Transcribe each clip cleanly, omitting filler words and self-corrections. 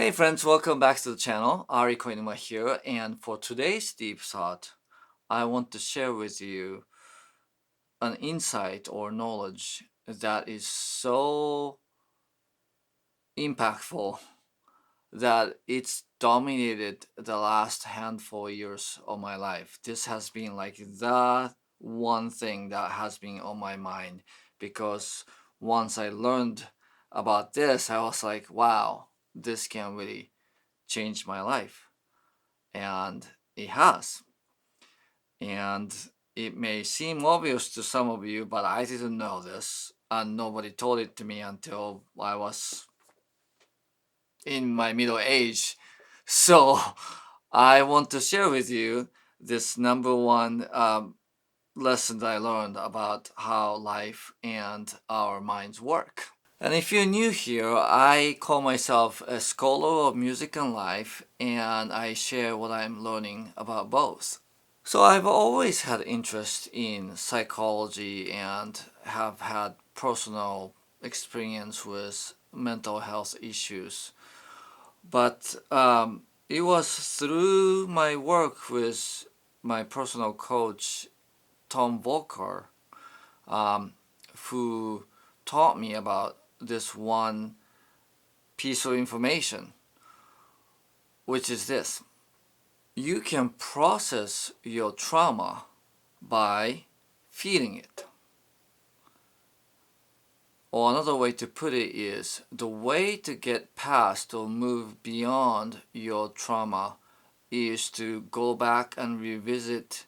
Hey friends, welcome back to the channel. Ari Koinuma here, and for today's deep thought, I want to share with you an insight or knowledge that is so impactful that it's dominated the last handful of years of my life. This has been like the one thing that has been on my mind because once I learned about this, I was like, wow, this can really change my life. And it has. And it may seem obvious to some of you, but I didn't know this, and nobody told it to me until I was in my middle age. So I want to share with you this number one lesson that I learned about how life and our minds work. And if you're new here, I call myself a scholar of music and life, and I share what I'm learning about both. So I've always had interest in psychology and have had personal experience with mental health issues. But it was through my work with my personal coach, Tom Volker, who taught me about this one piece of information, which is this. You can process your trauma by feeling it. Or another way to put it is, the way to get past or move beyond your trauma is to go back and revisit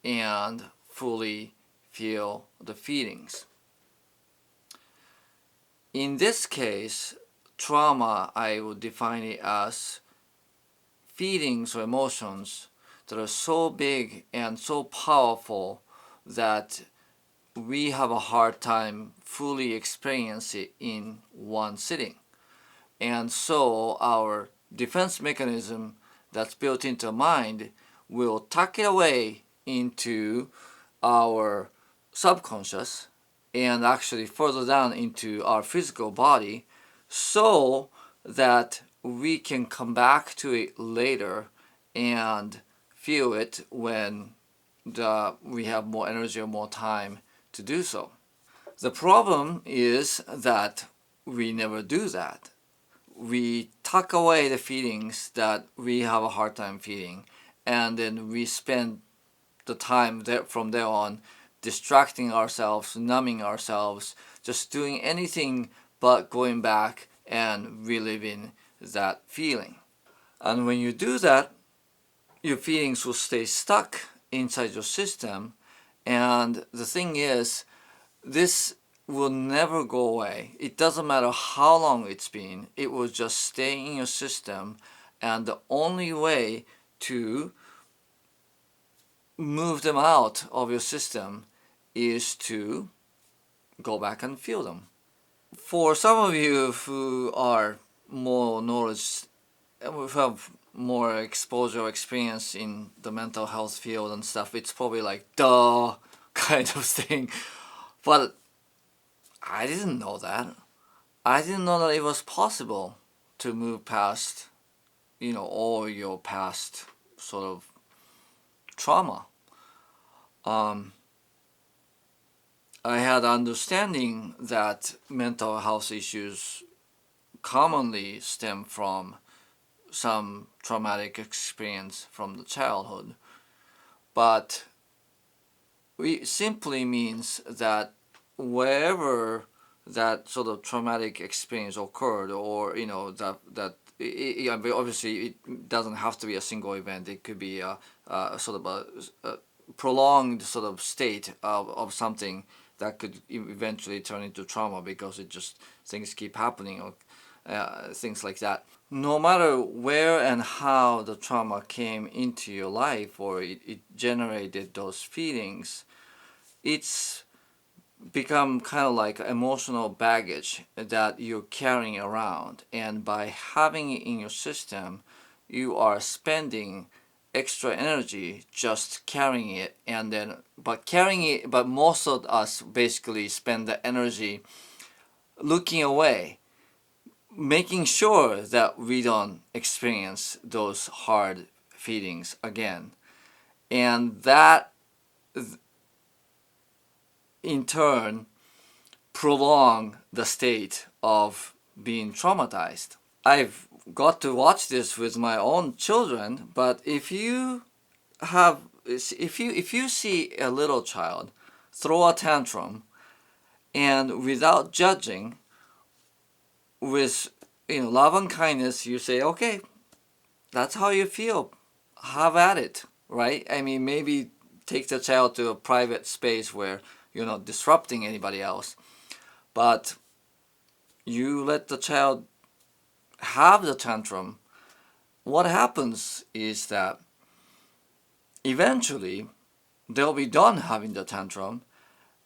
and fully feel the feelings. In this case, trauma, I would define it as feelings or emotions that are so big and so powerful that we have a hard time fully experiencing it in one sitting. And so our defense mechanism that's built into the mind will tuck it away into our subconscious and actually further down into our physical body so that we can come back to it later and feel it when we have more energy or more time to do so. The problem is that we never do that. We tuck away the feelings that we have a hard time feeling, and then we spend the time from there on distracting ourselves, numbing ourselves, just doing anything but going back and reliving that feeling. And when you do that, your feelings will stay stuck inside your system. And the thing is, this will never go away. It doesn't matter how long it's been, it will just stay in your system. And the only way to move them out of your system is to go back and feel them. For some of you who are more knowledge, who have more exposure or experience in the mental health field and stuff, it's probably like duh kind of thing. But I didn't know that. I didn't know that it was possible to move past, all your past sort of trauma. I had understanding that mental health issues commonly stem from some traumatic experience from the childhood, but it simply means that wherever that sort of traumatic experience occurred, or obviously it doesn't have to be a single event. It could be a sort of a prolonged sort of state of something that could eventually turn into trauma because things keep happening, or things like that. No matter where and how the trauma came into your life, or it generated those feelings, it's become kind of like emotional baggage that you're carrying around. And by having it in your system, you are spending extra energy just carrying it, but most of us basically spend the energy looking away, making sure that we don't experience those hard feelings again. And that in turn prolong the state of being traumatized. I've got to watch this with my own children, but if you see a little child throw a tantrum and without judging, with love and kindness, you say, okay, that's how you feel, have at it, right? I mean, maybe take the child to a private space where you're not disrupting anybody else, but you let the child have the tantrum. What happens is that eventually they'll be done having the tantrum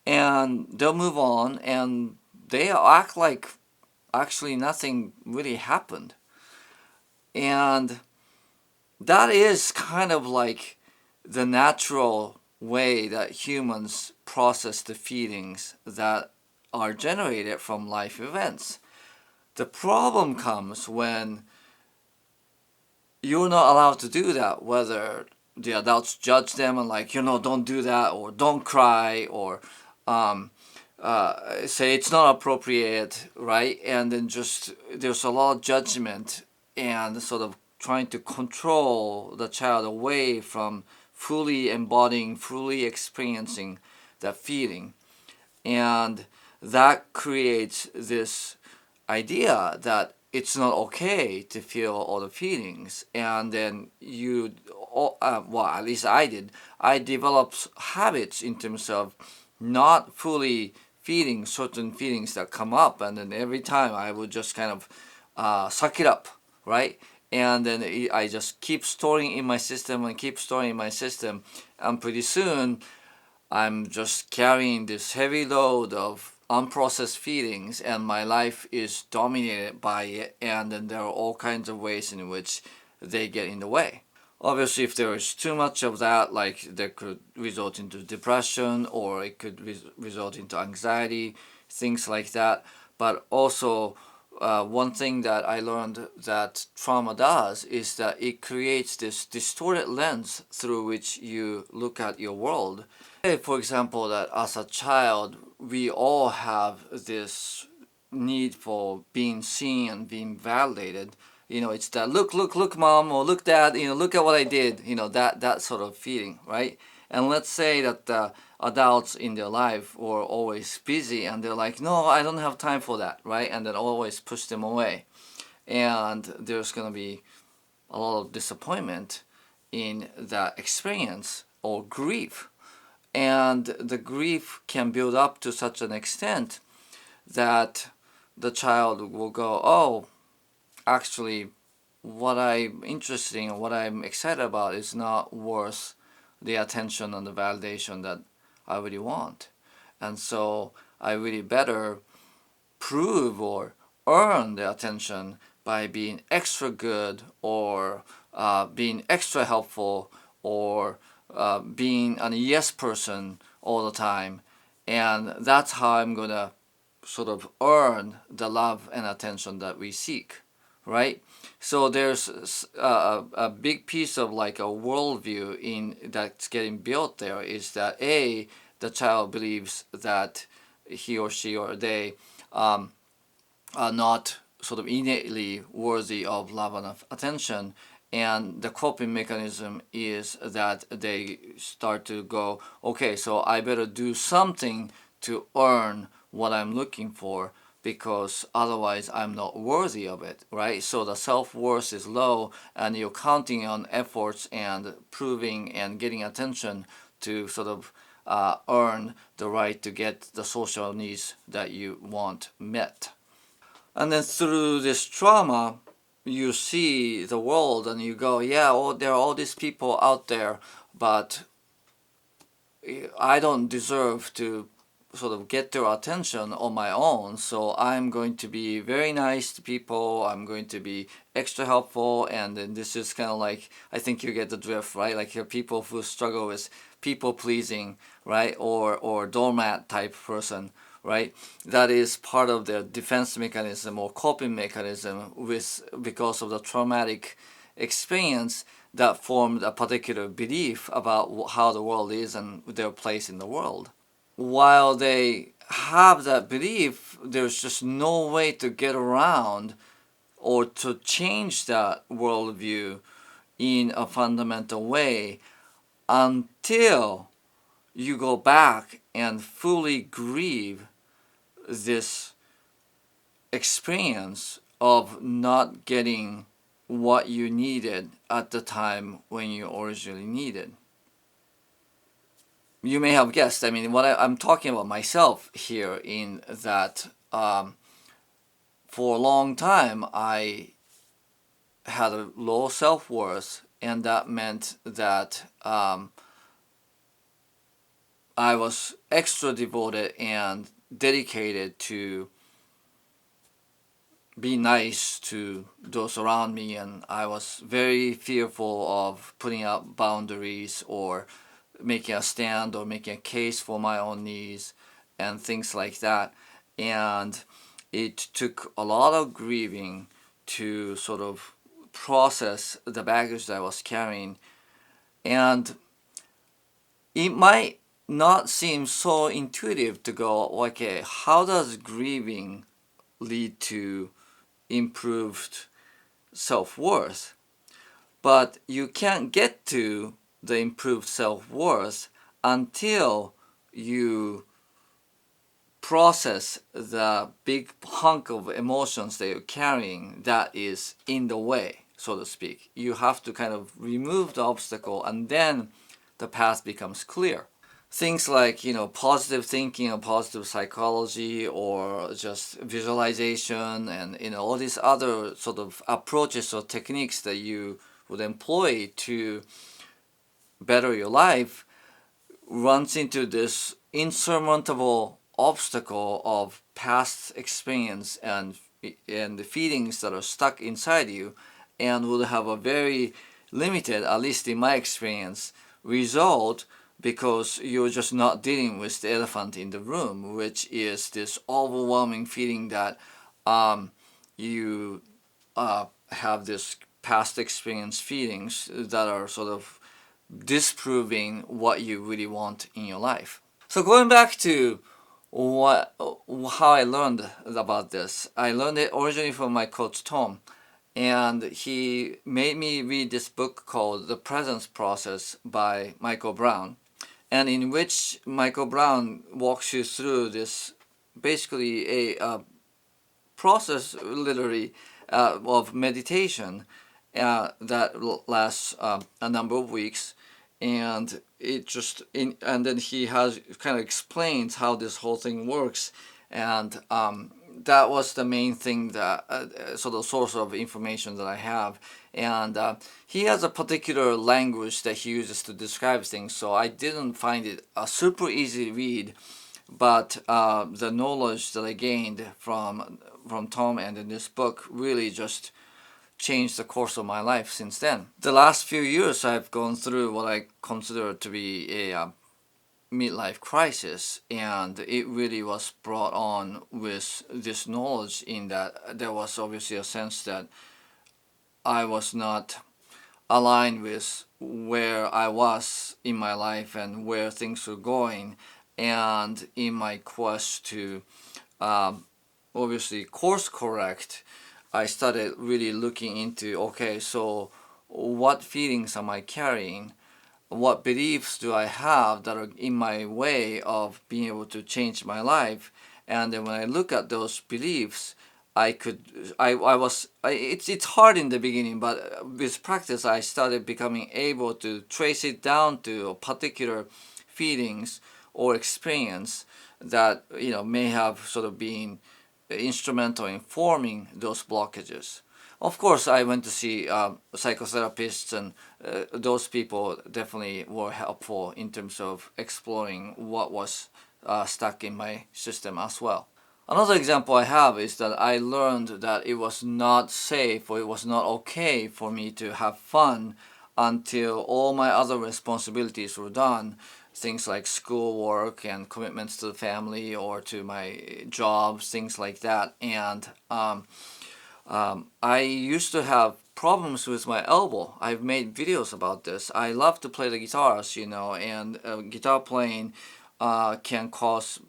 and they'll move on and they act like actually nothing really happened. And that is kind of like the natural way that humans process the feelings that are generated from life events. The problem comes when you're not allowed to do that, whether the adults judge them and like, don't do that, or don't cry, or say it's not appropriate, right? And then just there's a lot of judgment and sort of trying to control the child away from fully embodying, fully experiencing that feeling. And that creates this idea that it's not okay to feel all the feelings. And then at least I did, I developed habits in terms of not fully feeling certain feelings that come up, and then every time I would just kind of suck it up, right? And then I just keep storing in my system and keep storing in my system, and pretty soon I'm just carrying this heavy load of unprocessed feelings, and my life is dominated by it, and then there are all kinds of ways in which they get in the way. Obviously, if there is too much of that, like that could result into depression, or it could result into anxiety, things like that. But also, one thing that I learned that trauma does is that it creates this distorted lens through which you look at your world. For example, that as a child, we all have this need for being seen and being validated. It's that look, mom, or look, dad, look at what I did, that sort of feeling, right? And let's say that the adults in their life were always busy and they're like, no, I don't have time for that, right? And then always push them away. And there's going to be a lot of disappointment in that experience, or grief. And the grief can build up to such an extent that the child will go, oh, actually, what I'm interested in, what I'm excited about is not worth the attention and the validation that I really want. And so I really better prove or earn the attention by being extra good, or being extra helpful, or being a yes person all the time. And that's how I'm going to sort of earn the love and attention that we seek, right? So there's a big piece of like a worldview in that's getting built there, is that the child believes that he or she or they are not sort of innately worthy of love and of attention. And the coping mechanism is that they start to go, okay, so I better do something to earn what I'm looking for, because otherwise I'm not worthy of it, right? So the self-worth is low, and you're counting on efforts and proving and getting attention to sort of earn the right to get the social needs that you want met. And then through this trauma, you see the world and you go, yeah, there are all these people out there, but I don't deserve to sort of get their attention on my own, so I'm going to be very nice to people, I'm going to be extra helpful. And then this is kind of like, I think you get the drift, right? Like you're people who struggle with people pleasing, right? Or doormat type person, right? That is part of their defense mechanism or coping mechanism because of the traumatic experience that formed a particular belief about how the world is and their place in the world. While they have that belief, there's just no way to get around or to change that worldview in a fundamental way until you go back and fully grieve this experience of not getting what you needed at the time when you originally needed. You may have guessed, I mean, I'm talking about myself here in that for a long time I had a low self-worth, and that meant that I was extra devoted and dedicated to be nice to those around me, and I was very fearful of putting up boundaries or making a stand or making a case for my own needs and things like that. And it took a lot of grieving to sort of process the baggage that I was carrying. And it might not seem so intuitive to go, okay, how does grieving lead to improved self-worth? But you can't get to the improved self-worth until you process the big hunk of emotions that you're carrying that is in the way, so to speak. You have to kind of remove the obstacle, and then the path becomes clear. Things like, positive thinking or positive psychology or just visualization and, all these other sort of approaches or techniques that you would employ to better your life runs into this insurmountable obstacle of past experience and the feelings that are stuck inside you, and will have a very limited, at least in my experience, result, because you're just not dealing with the elephant in the room, which is this overwhelming feeling that you have this past experience feelings that are sort of disproving what you really want in your life. So going back to how I learned about this, I learned it originally from my coach Tom, and he made me read this book called The Presence Process by Michael Brown, and in which Michael Brown walks you through this basically a process literally of meditation that lasts a number of weeks, and and then he has kind of explains how this whole thing works, and that was the main thing that sort of source of information that I have. And he has a particular language that he uses to describe things, so I didn't find it a super easy read, but the knowledge that I gained from Tom and in this book really just changed the course of my life since then. The last few years I've gone through what I consider to be a midlife crisis, and it really was brought on with this knowledge, in that there was obviously a sense that I was not aligned with where I was in my life and where things were going, and in my quest to obviously course correct, I started really looking into, okay, so what feelings am I carrying? What beliefs do I have that are in my way of being able to change my life? And then when I look at those beliefs, it's hard in the beginning, but with practice I started becoming able to trace it down to particular feelings or experience that may have sort of been instrumental in forming those blockages. Of course, I went to see psychotherapists, and those people definitely were helpful in terms of exploring what was stuck in my system as well. Another example I have is that I learned that it was not safe, or it was not okay for me to have fun until all my other responsibilities were done, things like schoolwork and commitments to the family or to my job, things like that. And I used to have problems with my elbow. I've made videos about this. I love to play the guitar, as you know, and guitar playing can cause,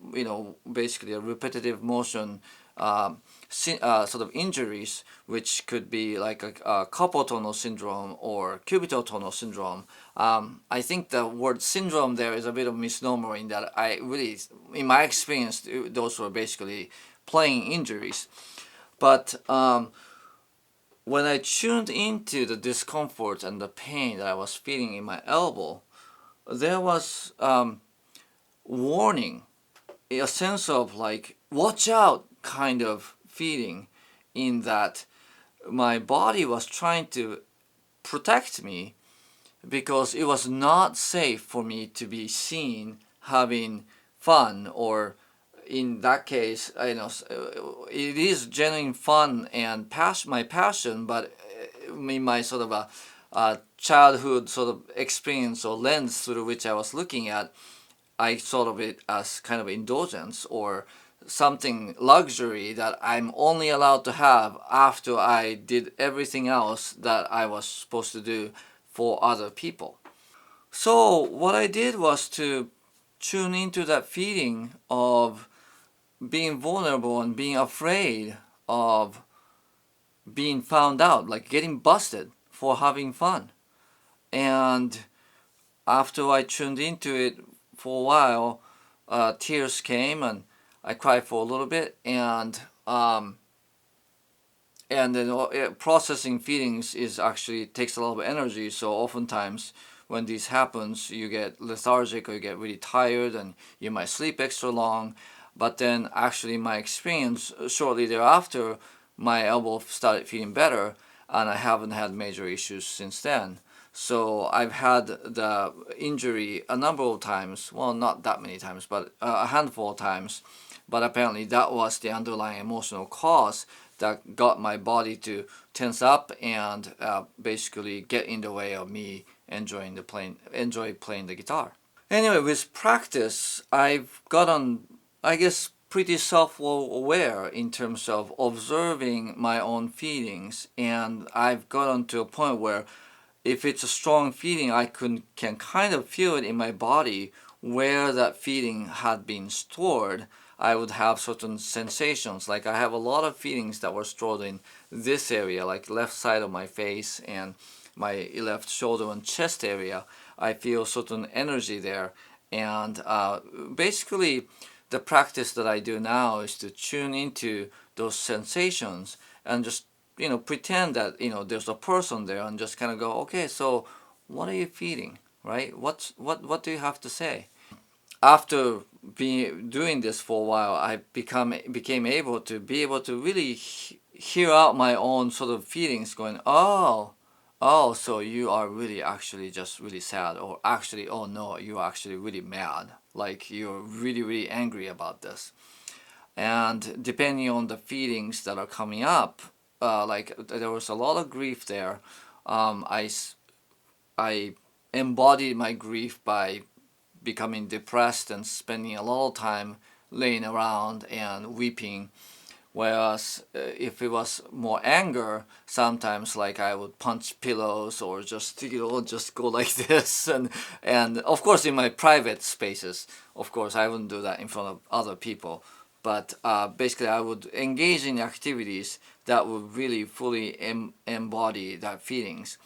basically a repetitive motion sort of injuries, which could be like a carpal tunnel syndrome or cubital tunnel syndrome. I think the word syndrome there is a bit of misnomer in that in my experience, those were basically playing injuries. But when I tuned into the discomfort and the pain that I was feeling in my elbow, there was warning, a sense of like, watch out kind of feeling, in that my body was trying to protect me because it was not safe for me to be seen having fun, or in that case, it is genuine fun and my passion, but in my sort of a childhood sort of experience or lens through which I was looking at, I thought of it as kind of indulgence or something luxury that I'm only allowed to have after I did everything else that I was supposed to do for other people. So what I did was to tune into that feeling of being vulnerable and being afraid of being found out, like getting busted for having fun. And after I tuned into it for a while, tears came and I cried for a little bit, and then processing feelings is actually takes a lot of energy. So oftentimes when this happens, you get lethargic or you get really tired and you might sleep extra long. But then actually my experience, shortly thereafter, my elbow started feeling better and I haven't had major issues since then. So I've had the injury a number of times, well, not that many times, but a handful of times. But apparently that was the underlying emotional cause that got my body to tense up and basically get in the way of me enjoy playing the guitar. Anyway, with practice, I've gotten, I guess, pretty self-aware in terms of observing my own feelings, and I've gotten to a point where if it's a strong feeling, I can kind of feel it in my body where that feeling had been stored. I would have certain sensations. Like I have a lot of feelings that were stored in this area, like left side of my face and my left shoulder and chest area. I feel certain energy there. And basically, the practice that I do now is to tune into those sensations and just pretend that there's a person there and just kind of go, okay, so what are you feeling, right? What do you have to say? After doing this for a while, I became able to really hear out my own sort of feelings, going, oh, so you are really actually just really sad, or actually, oh no, you're actually really mad, like you're really really angry about this. And depending on the feelings that are coming up, like there was a lot of grief there. I embodied my grief by becoming depressed and spending a lot of time laying around and weeping. Whereas if it was more anger, sometimes like I would punch pillows or just just go like this, and of course in my private spaces, of course I wouldn't do that in front of other people. But basically I would engage in activities that would really fully embody that feelings.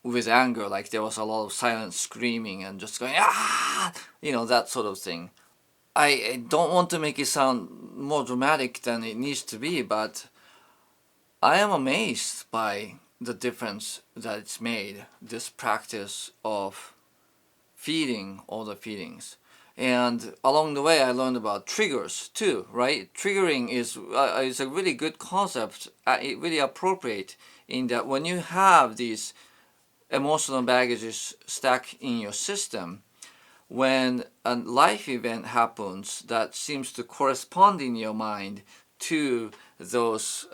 With anger, like there was a lot of silent screaming and just going that sort of thing. I don't want to make it sound more dramatic than it needs to be, but I am amazed by the difference that it's made, this practice of feeling all the feelings. And along the way I learned about triggers too, right? Triggering is a really good concept, really appropriate, in that when you have these emotional baggages stacked in your system, when a life event happens that seems to correspond in your mind to those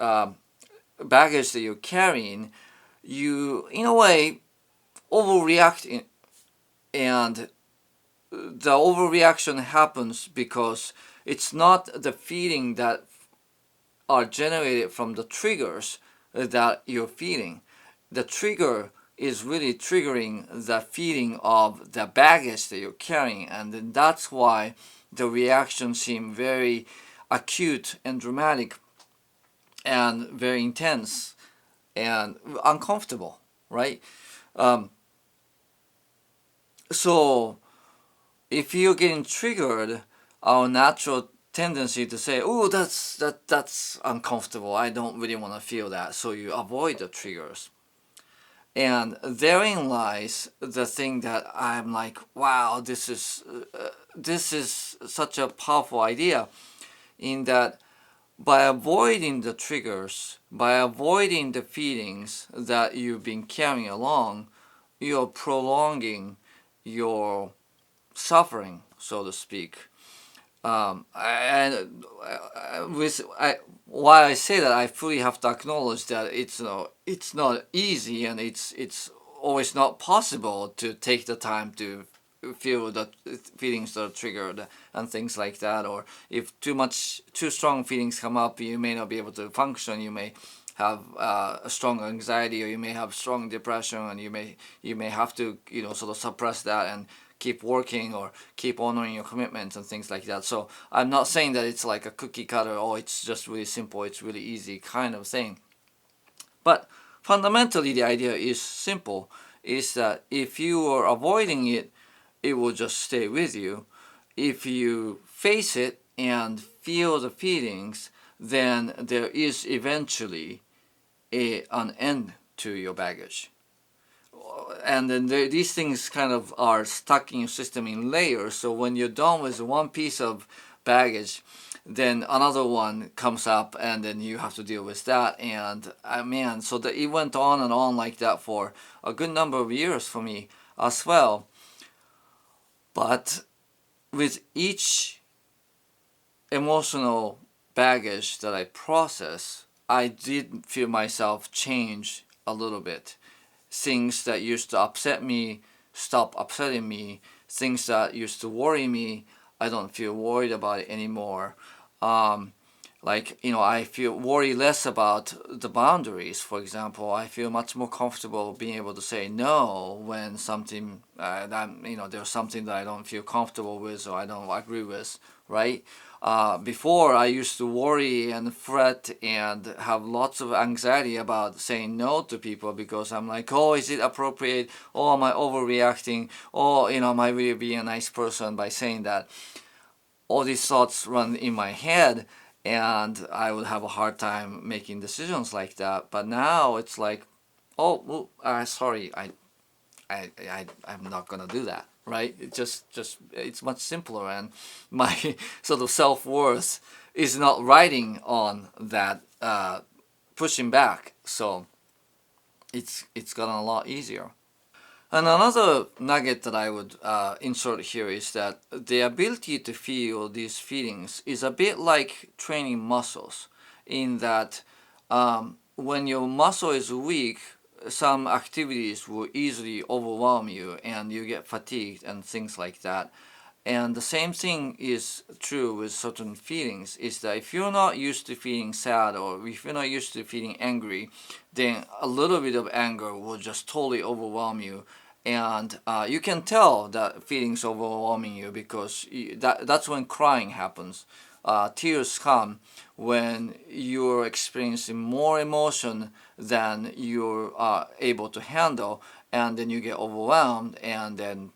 baggage that you're carrying, you, in a way, overreact and the overreaction happens because it's not the feeling that are generated from the triggers that you're feeling. The trigger is really triggering the feeling of the baggage that you're carrying, and then that's why the reactions seem very acute and dramatic and very intense and uncomfortable, right? Um, so if you're getting triggered, our natural tendency to say, "Oh, that's uncomfortable. I don't really want to feel that," so you avoid the triggers. And therein lies the thing that I'm like, wow, this is such a powerful idea, in that by avoiding the triggers, by avoiding the feelings that you've been carrying along, you're prolonging your suffering, so to speak. And why I say that, I fully have to acknowledge that it's not easy, and it's always not possible to take the time to feel the feelings that are triggered and things like that. Or if too strong feelings come up, you may not be able to function. You may have a strong anxiety, or you may have strong depression, and you may have to sort of suppress that and keep working or keep honoring your commitments and things like that. So I'm not saying that it's like a cookie cutter, oh, it's just really simple, it's really easy kind of thing. But fundamentally, the idea is simple, is that if you are avoiding it, it will just stay with you. If you face it and feel the feelings, then there is eventually an end to your baggage. And then these things kind of are stuck in your system in layers. So when you're done with one piece of baggage, then another one comes up, and then you have to deal with that. And man, so it went on and on like that for a good number of years for me as well. But with each emotional baggage that I process, I did feel myself change a little bit. Things that used to upset me stop upsetting me. Things that used to worry me, I don't feel worried about it anymore. I feel worry less about the boundaries. For example, I feel much more comfortable being able to say no when something there's something that I don't feel comfortable with or I don't agree with, right? Before, I used to worry and fret and have lots of anxiety about saying no to people, because I'm like, oh, is it appropriate? Oh, am I overreacting? Oh, am I really being a nice person by saying that? All these thoughts run in my head, and I would have a hard time making decisions like that. But now it's like, oh, well, sorry, I'm not gonna do that, right? It just it's much simpler, and my sort of self-worth is not riding on that pushing back. So it's gotten a lot easier. And another nugget that I would insert here is that the ability to feel these feelings is a bit like training muscles, in that when your muscle is weak, some activities will easily overwhelm you and you get fatigued and things like that. And the same thing is true with certain feelings, is that if you're not used to feeling sad, or if you're not used to feeling angry, then a little bit of anger will just totally overwhelm you. And you can tell that feelings overwhelming you, because that's when crying happens. Tears come when you're experiencing more emotion than you're able to handle, and then you get overwhelmed, and then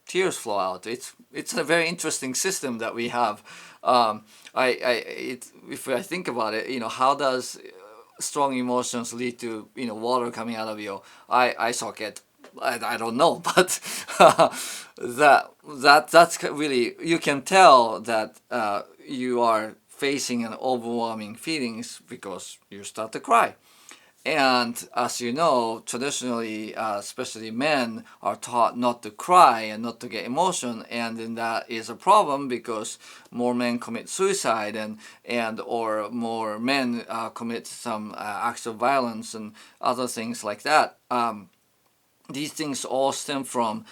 tears flow out. It's a very interesting system that we have. If I think about it, how does strong emotions lead to water coming out of your eye socket? I don't know, but that's really, you can tell that you are facing an overwhelming feelings because you start to cry. And as you know, traditionally, especially men are taught not to cry and not to get emotion, and then that is a problem, because more men commit suicide, and or more men commit some acts of violence and other things like that. these things all stem from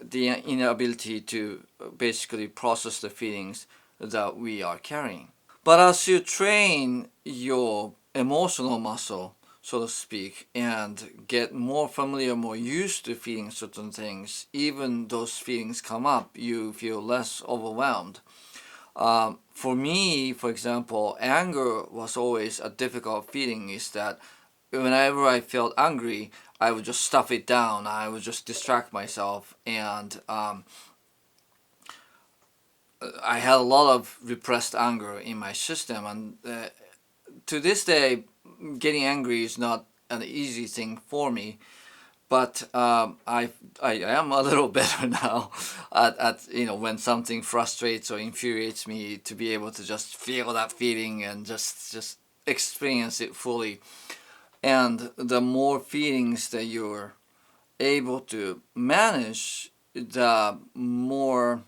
the inability to basically process the feelings that we are carrying. But as you train your emotional muscle, so to speak, and get more familiar, more used to feeling certain things, even those feelings come up, you feel less overwhelmed. For me, for example, anger was always a difficult feeling. Is that whenever I felt angry, I would just stuff it down. I would just distract myself, and I had a lot of repressed anger in my system. And to this day, getting angry is not an easy thing for me. But I am a little better now at when something frustrates or infuriates me, to be able to just feel that feeling and just experience it fully. And the more feelings that you're able to manage, the more,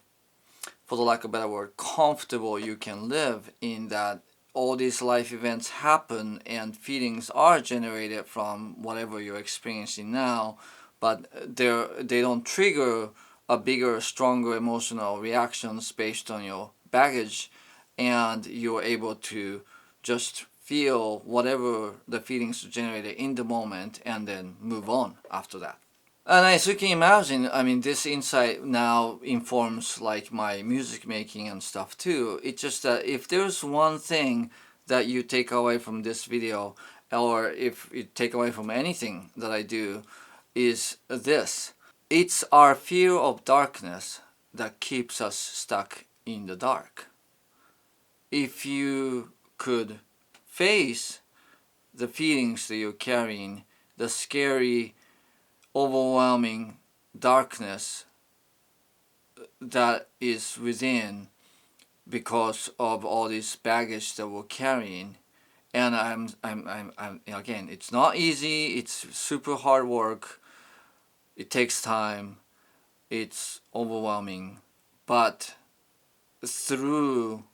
for the lack of a better word, comfortable you can live in that all these life events happen and feelings are generated from whatever you're experiencing now, but they don't trigger a bigger, stronger emotional reactions based on your baggage, and you're able to just feel whatever the feelings generated in the moment and then move on after that. And as you can imagine, I mean, this insight now informs like my music making and stuff too. It's just that if there's one thing that you take away from this video, or if you take away from anything that I do, is this. It's our fear of darkness that keeps us stuck in the dark. If you could face the feelings that you're carrying, the scary, overwhelming darkness that is within because of all this baggage that we're carrying. And I'm again, it's not easy, it's super hard work, it takes time, it's overwhelming, but through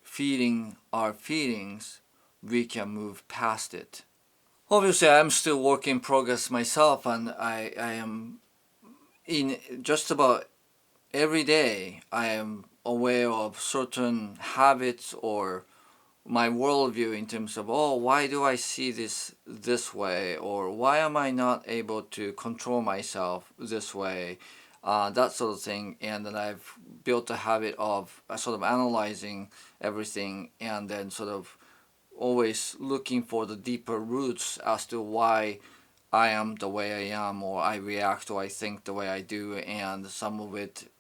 feeling our feelings, we can move past it. Obviously, I'm still work in progress myself, and I am in just about every day. I am aware of certain habits or my worldview in terms of, oh, why do I see this way, or why am I not able to control myself this way, that sort of thing. And then I've built a habit of sort of analyzing everything and then sort of always looking for the deeper roots as to why I am the way I am, or I react or I think the way I do. And some of it,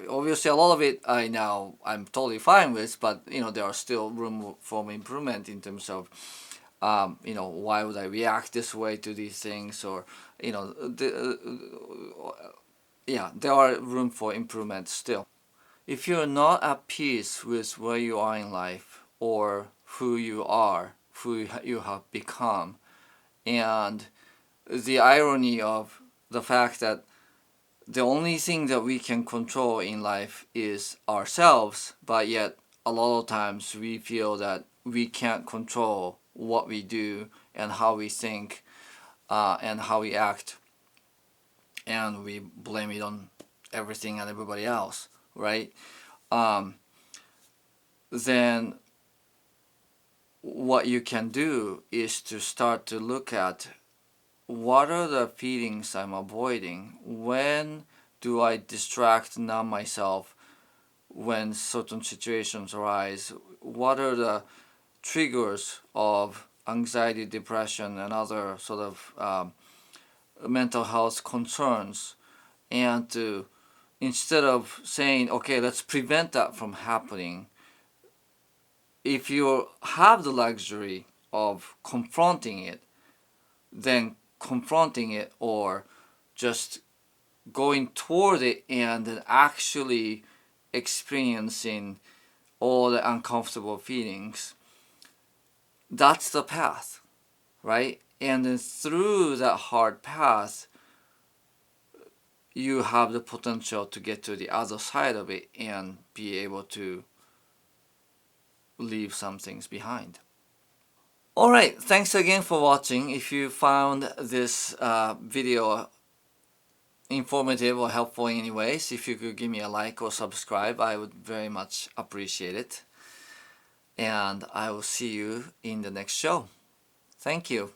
obviously a lot of it I'm totally fine with, but there are still room for improvement in terms of why would I react this way to these things, or there are room for improvement still. If you're not at peace with where you are in life, or who you are, who you have become, and the irony of the fact that the only thing that we can control in life is ourselves, but yet a lot of times we feel that we can't control what we do and how we think and how we act, and we blame it on everything and everybody else, right? Then what you can do is to start to look at, what are the feelings I'm avoiding? When do I distract, numb myself when certain situations arise? What are the triggers of anxiety, depression, and other sort of mental health concerns? And to, instead of saying, okay, let's prevent that from happening, if you have the luxury of confronting it, then confronting it, or just going toward it and then actually experiencing all the uncomfortable feelings, that's the path, right? And then through that hard path, you have the potential to get to the other side of it and be able to leave some things behind. Alright, thanks again for watching. If you found this video informative or helpful in any ways, if you could give me a like or subscribe, I would very much appreciate it. And I will see you in the next show. Thank you.